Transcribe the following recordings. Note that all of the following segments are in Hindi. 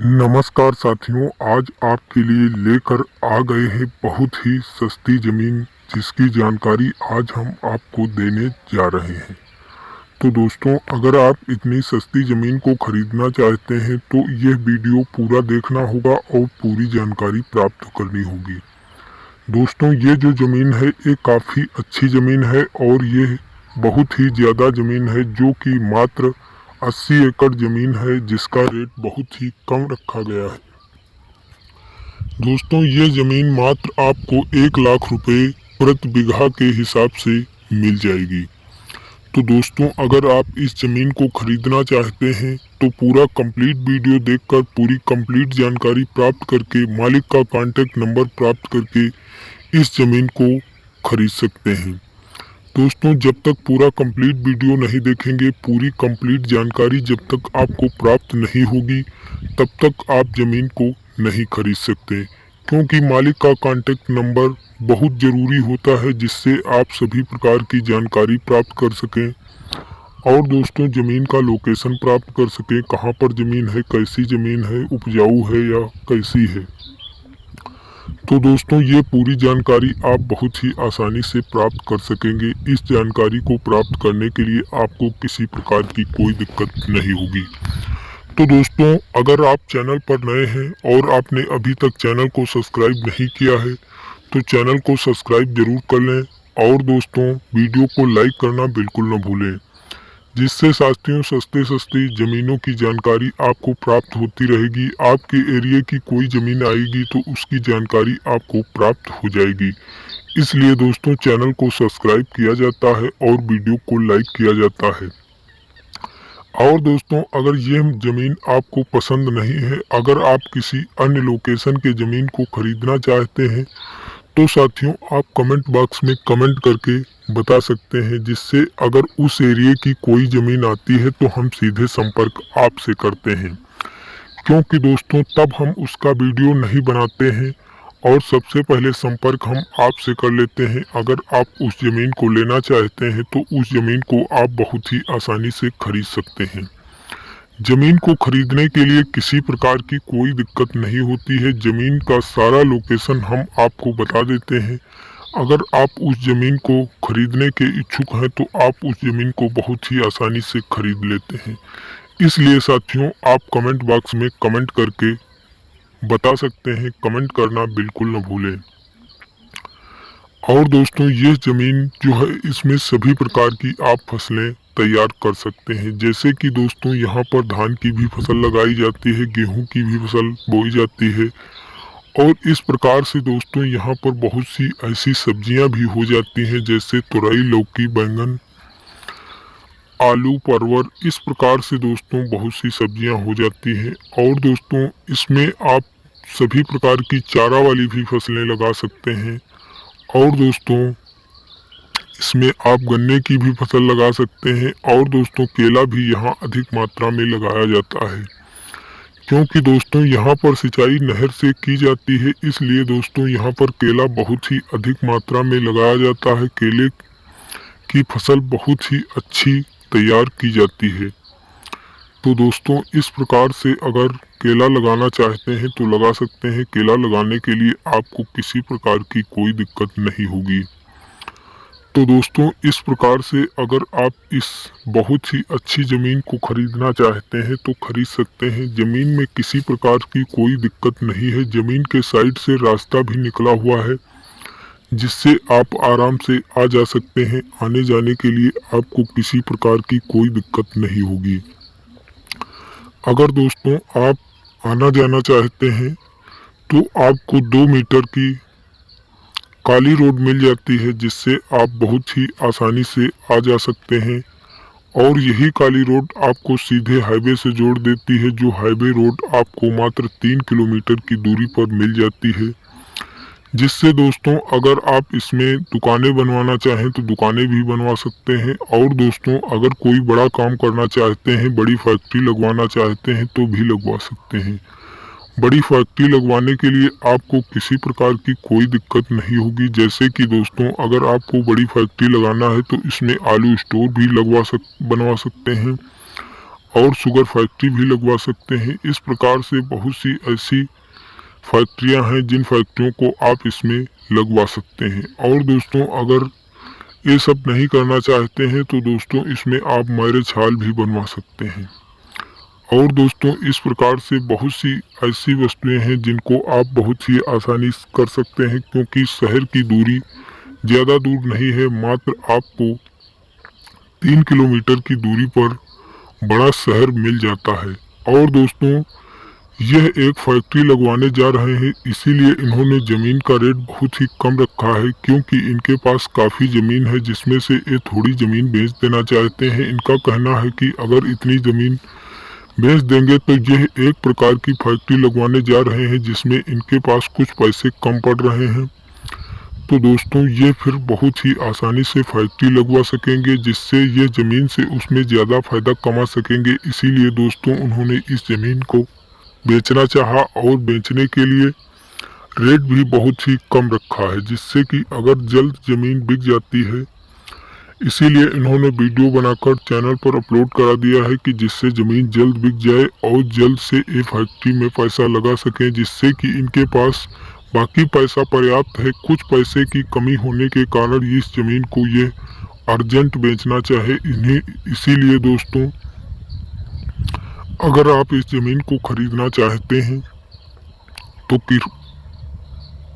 नमस्कार साथियों, आज आपके लिए लेकर आ गए हैं बहुत ही सस्ती ज़मीन जिसकी जानकारी आज हम आपको देने जा रहे हैं। तो दोस्तों, अगर आप इतनी सस्ती ज़मीन को खरीदना चाहते हैं तो यह वीडियो पूरा देखना होगा और पूरी जानकारी प्राप्त करनी होगी। दोस्तों, ये जो ज़मीन है ये काफ़ी अच्छी ज़मीन है और ये बहुत ही ज़्यादा ज़मीन है जो कि मात्र 80 एकड़ ज़मीन है जिसका रेट बहुत ही कम रखा गया है। दोस्तों, ये ज़मीन मात्र आपको 1 लाख रुपए प्रति बीघा के हिसाब से मिल जाएगी। तो दोस्तों, अगर आप इस ज़मीन को खरीदना चाहते हैं तो पूरा कंप्लीट वीडियो देखकर पूरी कंप्लीट जानकारी प्राप्त करके मालिक का कॉन्टैक्ट नंबर प्राप्त करके इस ज़मीन को खरीद सकते हैं। दोस्तों, जब तक पूरा कंप्लीट वीडियो नहीं देखेंगे, पूरी कंप्लीट जानकारी जब तक आपको प्राप्त नहीं होगी तब तक आप ज़मीन को नहीं खरीद सकते, क्योंकि मालिक का कॉन्टैक्ट नंबर बहुत ज़रूरी होता है जिससे आप सभी प्रकार की जानकारी प्राप्त कर सकें और दोस्तों ज़मीन का लोकेशन प्राप्त कर सकें, कहां पर ज़मीन है, कैसी ज़मीन है, उपजाऊ है या कैसी है। तो दोस्तों, ये पूरी जानकारी आप बहुत ही आसानी से प्राप्त कर सकेंगे। इस जानकारी को प्राप्त करने के लिए आपको किसी प्रकार की कोई दिक्कत नहीं होगी। तो दोस्तों, अगर आप चैनल पर नए हैं और आपने अभी तक चैनल को सब्सक्राइब नहीं किया है तो चैनल को सब्सक्राइब जरूर कर लें और दोस्तों वीडियो को लाइक करना बिल्कुल न भूलें, जिससे साथियों सस्ते ज़मीनों की जानकारी आपको प्राप्त होती रहेगी। आपके एरिया की कोई ज़मीन आएगी तो उसकी जानकारी आपको प्राप्त हो जाएगी। इसलिए दोस्तों, चैनल को सब्सक्राइब किया जाता है और वीडियो को लाइक किया जाता है। और दोस्तों, अगर ये ज़मीन आपको पसंद नहीं है, अगर आप किसी अन्य लोकेशन के ज़मीन को खरीदना चाहते हैं तो साथियों आप कमेंट बॉक्स में कमेंट करके बता सकते हैं, जिससे अगर उस एरिया की कोई ज़मीन आती है तो हम सीधे संपर्क आपसे करते हैं, क्योंकि दोस्तों तब हम उसका वीडियो नहीं बनाते हैं और सबसे पहले संपर्क हम आपसे कर लेते हैं। अगर आप उस ज़मीन को लेना चाहते हैं तो उस ज़मीन को आप बहुत ही आसानी से खरीद सकते हैं। ज़मीन को खरीदने के लिए किसी प्रकार की कोई दिक्कत नहीं होती है। ज़मीन का सारा लोकेशन हम आपको बता देते हैं। अगर आप उस ज़मीन को खरीदने के इच्छुक हैं तो आप उस ज़मीन को बहुत ही आसानी से खरीद लेते हैं। इसलिए साथियों, आप कमेंट बॉक्स में कमेंट करके बता सकते हैं। कमेंट करना बिल्कुल न भूलें। और दोस्तों, ये ज़मीन जो है इसमें सभी प्रकार की आप फसलें तैयार कर सकते हैं। जैसे कि दोस्तों यहाँ पर धान की भी फसल लगाई जाती है, गेहूं की भी फसल बोई जाती है और इस प्रकार से दोस्तों यहाँ पर बहुत सी ऐसी सब्जियां भी हो जाती हैं जैसे तुरई, लौकी, बैंगन, आलू, परवल। इस प्रकार से दोस्तों बहुत सी सब्जियां हो जाती हैं और दोस्तों इसमें आप सभी प्रकार की चारा वाली भी फसलें लगा सकते हैं और दोस्तों इसमें आप गन्ने की भी फसल लगा सकते हैं और दोस्तों केला भी यहाँ अधिक मात्रा में लगाया जाता है, क्योंकि दोस्तों यहाँ पर सिंचाई नहर से की जाती है। इसलिए दोस्तों यहाँ पर केला बहुत ही अधिक मात्रा में लगाया जाता है। केले की फसल बहुत ही अच्छी तैयार की जाती है। तो दोस्तों इस प्रकार से अगर केला लगाना चाहते हैं तो लगा सकते हैं। केला लगाने के लिए आपको किसी प्रकार की कोई दिक्कत नहीं होगी। तो दोस्तों इस प्रकार से अगर आप इस बहुत ही अच्छी ज़मीन को खरीदना चाहते हैं तो खरीद सकते हैं। ज़मीन में किसी प्रकार की कोई दिक्कत नहीं है। ज़मीन के साइड से रास्ता भी निकला हुआ है जिससे आप आराम से आ जा सकते हैं। आने जाने के लिए आपको किसी प्रकार की कोई दिक्कत नहीं होगी। अगर दोस्तों आप आना जाना चाहते हैं तो आपको 2 मीटर की काली रोड मिल जाती है जिससे आप बहुत ही आसानी से आ जा सकते हैं और यही काली रोड आपको सीधे हाईवे से जोड़ देती है, जो हाईवे रोड आपको मात्र 3 किलोमीटर की दूरी पर मिल जाती है। जिससे दोस्तों अगर आप इसमें दुकानें बनवाना चाहें तो दुकानें भी बनवा सकते हैं और दोस्तों अगर कोई बड़ा काम करना चाहते हैं, बड़ी फैक्ट्री लगवाना चाहते हैं तो भी लगवा सकते हैं। बड़ी फैक्ट्री लगवाने के लिए आपको किसी प्रकार की कोई दिक्कत नहीं होगी। जैसे कि दोस्तों अगर आपको बड़ी फैक्ट्री लगाना है तो इसमें आलू स्टोर भी बनवा सकते हैं और शुगर फैक्ट्री भी लगवा सकते हैं। इस प्रकार से बहुत सी ऐसी फैक्ट्रियां हैं जिन फैक्ट्रियों को आप इसमें लगवा सकते हैं। और दोस्तों अगर ये सब नहीं करना चाहते हैं तो दोस्तों इसमें आप मैरिज हॉल भी बनवा सकते हैं। और दोस्तों इस प्रकार से बहुत सी ऐसी वस्तुएं हैं जिनको आप बहुत ही आसानी से कर सकते हैं, क्योंकि शहर की दूरी ज़्यादा दूर नहीं है। मात्र आपको 3 किलोमीटर की दूरी पर बड़ा शहर मिल जाता है। और दोस्तों यह एक फैक्ट्री लगवाने जा रहे हैं, इसीलिए इन्होंने ज़मीन का रेट बहुत ही कम रखा है, क्योंकि इनके पास काफ़ी ज़मीन है जिसमें से ये थोड़ी ज़मीन बेच देना चाहते हैं। इनका कहना है कि अगर इतनी ज़मीन बेच देंगे तो यह एक प्रकार की फैक्ट्री लगवाने जा रहे हैं जिसमें इनके पास कुछ पैसे कम पड़ रहे हैं। तो दोस्तों ये फिर बहुत ही आसानी से फैक्ट्री लगवा सकेंगे, जिससे ये ज़मीन से उसमें ज़्यादा फ़ायदा कमा सकेंगे। इसीलिए दोस्तों उन्होंने इस ज़मीन को बेचना चाहा और बेचने के लिए रेट भी बहुत ही कम रखा है, जिससे कि अगर जल्द ज़मीन बिक जाती है, इसीलिए इन्होंने वीडियो बनाकर चैनल पर अपलोड करा दिया है कि जिससे ज़मीन जल्द बिक जाए और जल्द से ये फैक्ट्री में पैसा लगा सकें, जिससे कि इनके पास बाकी पैसा पर्याप्त है। कुछ पैसे की कमी होने के कारण इस ज़मीन को ये अर्जेंट बेचना चाहे इन्हें। इसीलिए दोस्तों अगर आप इस ज़मीन को खरीदना चाहते हैं तो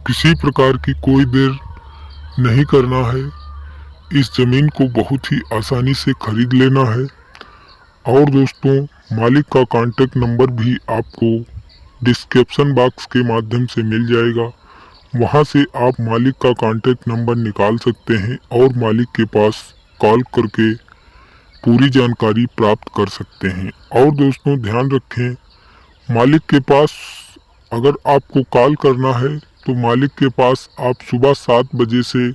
किसी प्रकार की कोई देर नहीं करना है, इस ज़मीन को बहुत ही आसानी से खरीद लेना है। और दोस्तों मालिक का कांटेक्ट नंबर भी आपको डिस्क्रिप्शन बॉक्स के माध्यम से मिल जाएगा, वहां से आप मालिक का कांटेक्ट नंबर निकाल सकते हैं और मालिक के पास कॉल करके पूरी जानकारी प्राप्त कर सकते हैं। और दोस्तों ध्यान रखें, मालिक के पास अगर आपको कॉल करना है तो मालिक के पास आप सुबह 7 बजे से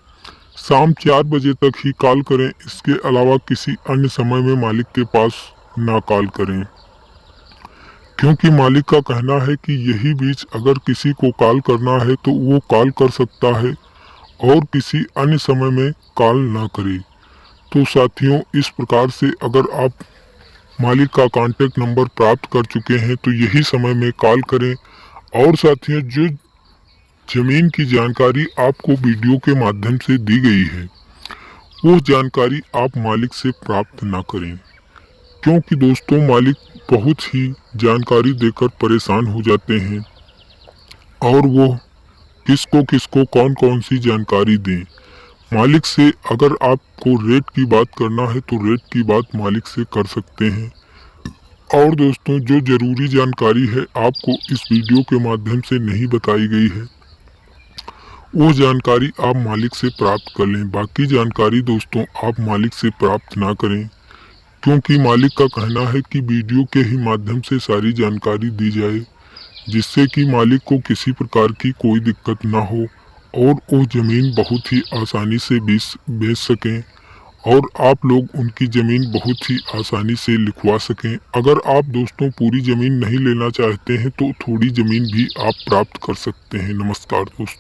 शाम 4 बजे तक ही कॉल करें। इसके अलावा किसी अन्य समय में मालिक के पास ना कॉल करें, क्योंकि मालिक का कहना है कि यही बीच अगर किसी को कॉल करना है तो वो कॉल कर सकता है और किसी अन्य समय में कॉल ना करे। तो साथियों इस प्रकार से अगर आप मालिक का कांटेक्ट नंबर प्राप्त कर चुके हैं तो यही समय में कॉल करें। और साथियों जो ज़मीन की जानकारी आपको वीडियो के माध्यम से दी गई है वो जानकारी आप मालिक से प्राप्त ना करें, क्योंकि दोस्तों मालिक बहुत ही जानकारी देकर परेशान हो जाते हैं और वो किसको किसको कौन कौन सी जानकारी दें। मालिक से अगर आपको रेट की बात करना है तो रेट की बात मालिक से कर सकते हैं। और दोस्तों जो ज़रूरी जानकारी है आपको इस वीडियो के माध्यम से नहीं बताई गई है वो जानकारी आप मालिक से प्राप्त कर लें। बाकी जानकारी दोस्तों आप मालिक से प्राप्त ना करें, क्योंकि मालिक का कहना है कि वीडियो के ही माध्यम से सारी जानकारी दी जाए, जिससे कि मालिक को किसी प्रकार की कोई दिक्कत ना हो और वो ज़मीन बहुत ही आसानी से बेच सकें और आप लोग उनकी ज़मीन बहुत ही आसानी से लिखवा सकें। अगर आप दोस्तों पूरी ज़मीन नहीं लेना चाहते हैं तो थोड़ी ज़मीन भी आप प्राप्त कर सकते हैं। नमस्कार दोस्तों।